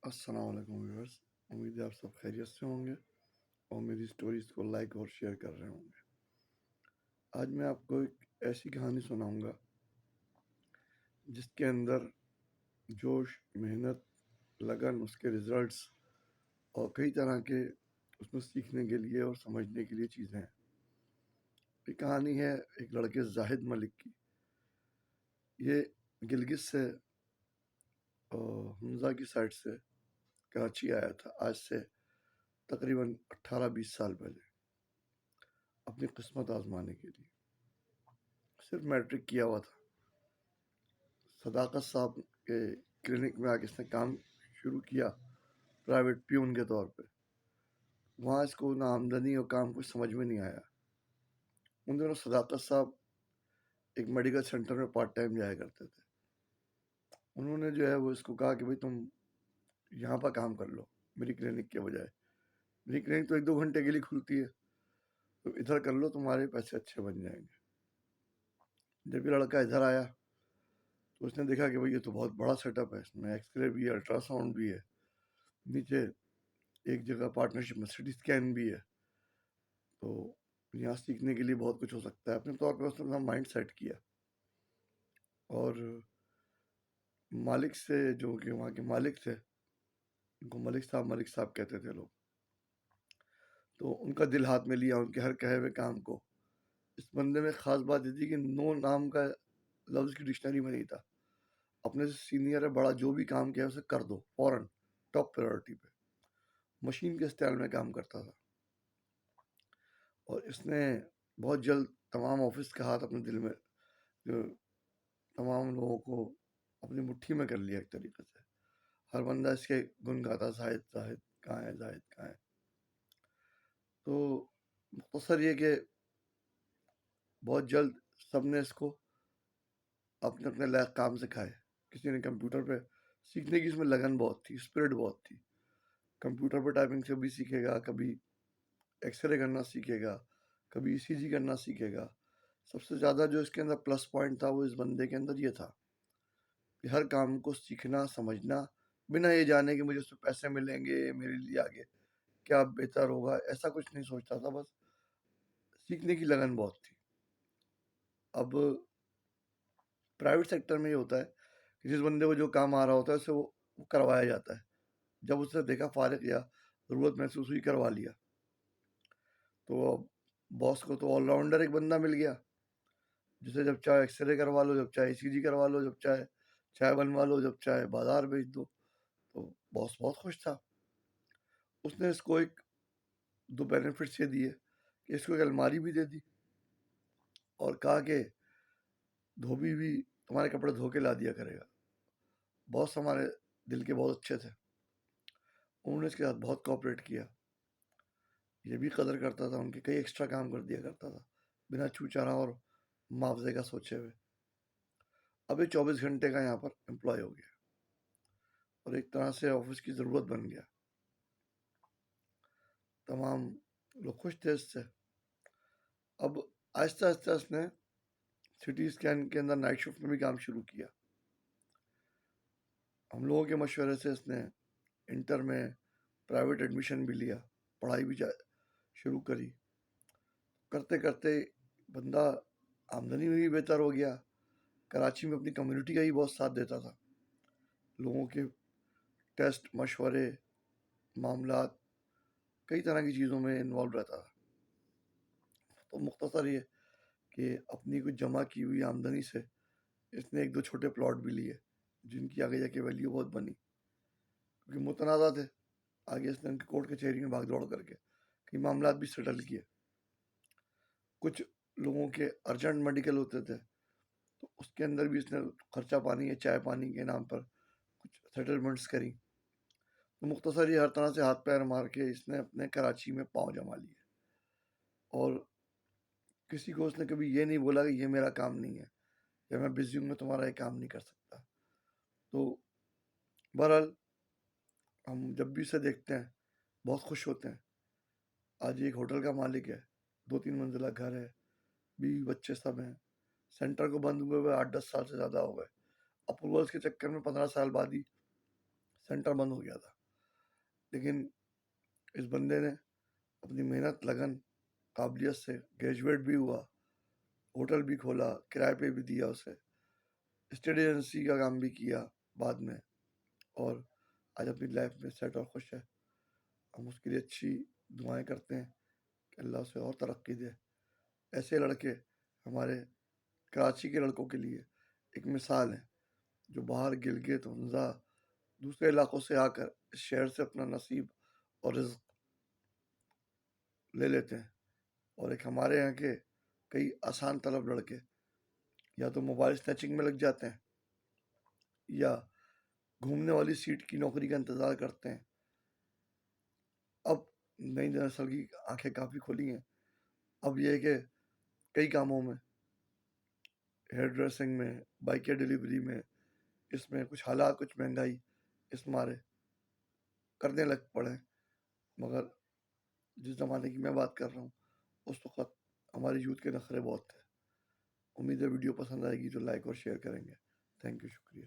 السلام علیکم ویورس، امید ہے آپ سب خیریت سے ہوں گے اور میری سٹوریز کو لائک اور شیئر کر رہے ہوں گے۔ آج میں آپ کو ایک ایسی کہانی سناؤں گا جس کے اندر جوش، محنت، لگن، اس کے ریزلٹس اور کئی طرح کے اس میں سیکھنے کے لیے اور سمجھنے کے لیے چیزیں ہیں۔ یہ کہانی ہے ایک لڑکے زاہد ملک کی۔ یہ گلگت سے حمزہ کی سائڈ سے کراچی آیا تھا، آج سے تقریباً 18-20 سال پہلے، اپنی قسمت آزمانے کے لیے۔ صرف میٹرک کیا ہوا تھا۔ صداقت صاحب کے کلینک میں آ کے اس نے کام شروع کیا پرائیویٹ پیون کے طور پہ۔ وہاں اس کو نہ آمدنی اور کام کچھ سمجھ میں نہیں آیا۔ ان دنوں صداقت صاحب ایک میڈیکل سینٹر میں پارٹ ٹائم جایا کرتے تھے۔ انہوں نے جو ہے وہ اس کو کہا کہ بھائی تم یہاں پر کام کر لو میری کلینک کے بجائے، میری کلینک تو 1-2 گھنٹے کے لیے کھلتی ہے، تو ادھر کر لو، تمہارے پیسے اچھے بن جائیں گے۔ جب یہ لڑکا ادھر آیا تو اس نے دیکھا کہ بھائی یہ تو بہت بڑا سیٹ اپ ہے، اس میں ایکس رے بھی ہے، الٹرا ساؤنڈ بھی ہے، نیچے ایک جگہ پارٹنرشپ میں سی ٹی اسکین بھی ہے، تو یہاں سیکھنے کے لیے بہت کچھ ہو سکتا ہے۔ اپنے طور پہ اس نے اپنا مائنڈ سیٹ کیا اور مالک سے، جو کہ وہاں کے مالک تھے، ان کو ملک صاحب کہتے تھے لوگ، تو ان کا دل ہاتھ میں لیا، ان کے ہر کہے ہوئے کام کو۔ اس بندے میں خاص بات یہ تھی کہ نو نام کا لفظ کی ڈکشنری میں نہیں تھا۔ اپنے سے سینئر ہے، بڑا، جو بھی کام کیا اسے کر دو فوراً، ٹاپ پریورٹی پہ۔ مشین کے اسٹائل میں کام کرتا تھا، اور اس نے بہت جلد تمام آفس کا ہاتھ اپنے دل میں، جو تمام لوگوں کو اپنی مٹھی میں کر لیا ایک طریقے سے۔ ہر بندہ اس کے گن گاتا، زاہد زاہد کہاں ہے، زاہد کہاں ہے۔ تو مختصر یہ کہ بہت جلد سب نے اس کو اپنے اپنے لائق کام سکھائے۔ کسی نے کمپیوٹر پہ سیکھنے کی، اس میں لگن بہت تھی، اسپرٹ بہت تھی۔ کمپیوٹر پہ ٹائپنگ سے بھی سیکھے گا، کبھی ایکس رے کرنا سیکھے گا، کبھی ای سی جی کرنا سیکھے گا۔ سب سے زیادہ جو اس کے اندر پلس پوائنٹ تھا وہ اس بندے کے اندر یہ تھا کہ ہر کام کو سیکھنا، سمجھنا، بنا یہ جانے کہ مجھے اس سے پیسے ملیں گے، میرے لیے آگے کیا بہتر ہوگا، ایسا کچھ نہیں سوچتا تھا، بس سیکھنے کی لگن بہت تھی۔ اب پرائیویٹ سیکٹر میں یہ ہوتا ہے کہ جس بندے کو جو کام آ رہا ہوتا ہے اسے وہ کروایا جاتا ہے۔ جب اس نے دیکھا فارغ یا ضرورت محسوس ہوئی، کروا لیا۔ تو اب باس کو تو آل راؤنڈر ایک بندہ مل گیا، جسے جب چاہے ایکس رے کروا لو، جب چاہے ای سی جی کروا لو، جب چاہے چائے بنوا لو، جب چاہے بازار بھیج دو۔ تو باس بہت خوش تھا۔ اس نے اس کو ایک 2 بینیفٹس یہ دیے کہ اس کو ایک الماری بھی دے دی، اور کہا کہ دھوبی بھی تمہارے کپڑے دھو کے لا دیا کرے گا۔ باس ہمارے دل کے بہت اچھے تھے، انہوں نے اس کے ساتھ بہت کوآپریٹ کیا۔ یہ بھی قدر کرتا تھا، ان کے کئی ایکسٹرا کام کر دیا کرتا تھا بنا چھوچارا اور معاوضے کا سوچے ہوئے۔ اب یہ 24 گھنٹے کا یہاں پر امپلائی ہو گیا اور ایک طرح سے آفس کی ضرورت بن گیا۔ تمام لوگ خوش تھے اس سے۔ اب آہستہ آہستہ اس نے سی ٹی اسکین کے اندر نائٹ شفٹ میں بھی کام شروع کیا۔ ہم لوگوں کے مشورے سے اس نے انٹر میں پرائیویٹ ایڈمیشن بھی لیا، پڑھائی بھی شروع کری۔ کرتے کرتے بندہ آمدنی میں بھی بہتر ہو گیا۔ کراچی میں اپنی کمیونٹی کا ہی بہت ساتھ دیتا تھا، لوگوں کے ٹیسٹ، مشورے، معاملات، کئی طرح کی چیزوں میں انوالو رہتا تھا۔ تو مختصر یہ کہ اپنی کچھ جمع کی ہوئی آمدنی سے اس نے 1-2 چھوٹے پلاٹ بھی لیے، جن کی آگے جا کے ویلیو بہت بنی، کیونکہ متنازع تھے۔ آگے اس نے ان کی کورٹ کچہری میں بھاگ دوڑ کر کے کئی معاملات بھی سیٹل کیے۔ کچھ لوگوں کے ارجنٹ میڈیکل ہوتے تھے، تو اس کے اندر بھی اس نے خرچہ پانی یا چائے پانی کے نام پر کچھ سیٹلمنٹس کری۔ تو مختصر یہ ہر طرح سے ہاتھ پیر مار کے اس نے اپنے کراچی میں پاؤں جما لیے، اور کسی کو اس نے کبھی یہ نہیں بولا کہ یہ میرا کام نہیں ہے یا میں بزی ہوں، میں تمہارا یہ کام نہیں کر سکتا۔ تو بہرحال ہم جب بھی اسے دیکھتے ہیں بہت خوش ہوتے ہیں۔ آج ایک ہوٹل کا مالک ہے، 2-3 منزلہ گھر ہے، بیوی بچے سب ہیں۔ سینٹر کو بند ہوئے 8-10 سال سے زیادہ ہو گئے۔ اپروولس کے چکر میں 15 سال بعد ہی سینٹر بند ہو گیا تھا، لیکن اس بندے نے اپنی محنت، لگن، قابلیت سے گریجویٹ بھی ہوا، ہوٹل بھی کھولا، کرائے پہ بھی دیا اسے، اسٹیٹ ایجنسی کا کام بھی کیا بعد میں، اور آج اپنی لائف میں سیٹ اور خوش ہے۔ ہم اس کے لیے اچھی دعائیں کرتے ہیں کہ اللہ اسے اور ترقی دے۔ ایسے لڑکے ہمارے کراچی کے لڑکوں کے لیے ایک مثال ہے، جو باہر گلگت ونزا دوسرے علاقوں سے آ کر اس شہر سے اپنا نصیب اور رزق لے لیتے ہیں، اور ایک ہمارے یہاں کے کئی آسان طلب لڑکے یا تو موبائل سنیچنگ میں لگ جاتے ہیں یا گھومنے والی سیٹ کی نوکری کا انتظار کرتے ہیں۔ اب نئی نسل کی آنکھیں کافی کھلی ہیں، اب یہ ہے کہ کئی کاموں میں، ہیئر ڈریسنگ میں، بائک کے ڈیلیوری میں، اس میں کچھ حالات، کچھ مہنگائی اس مارے کرنے لگ پڑے، مگر جس زمانے کی میں بات کر رہا ہوں اس وقت ہماری یوتھ کے نخرے بہت تھے۔ امید ہے ویڈیو پسند آئے گی تو لائک اور شیئر کریں گے۔ تھینک یو، شکریہ۔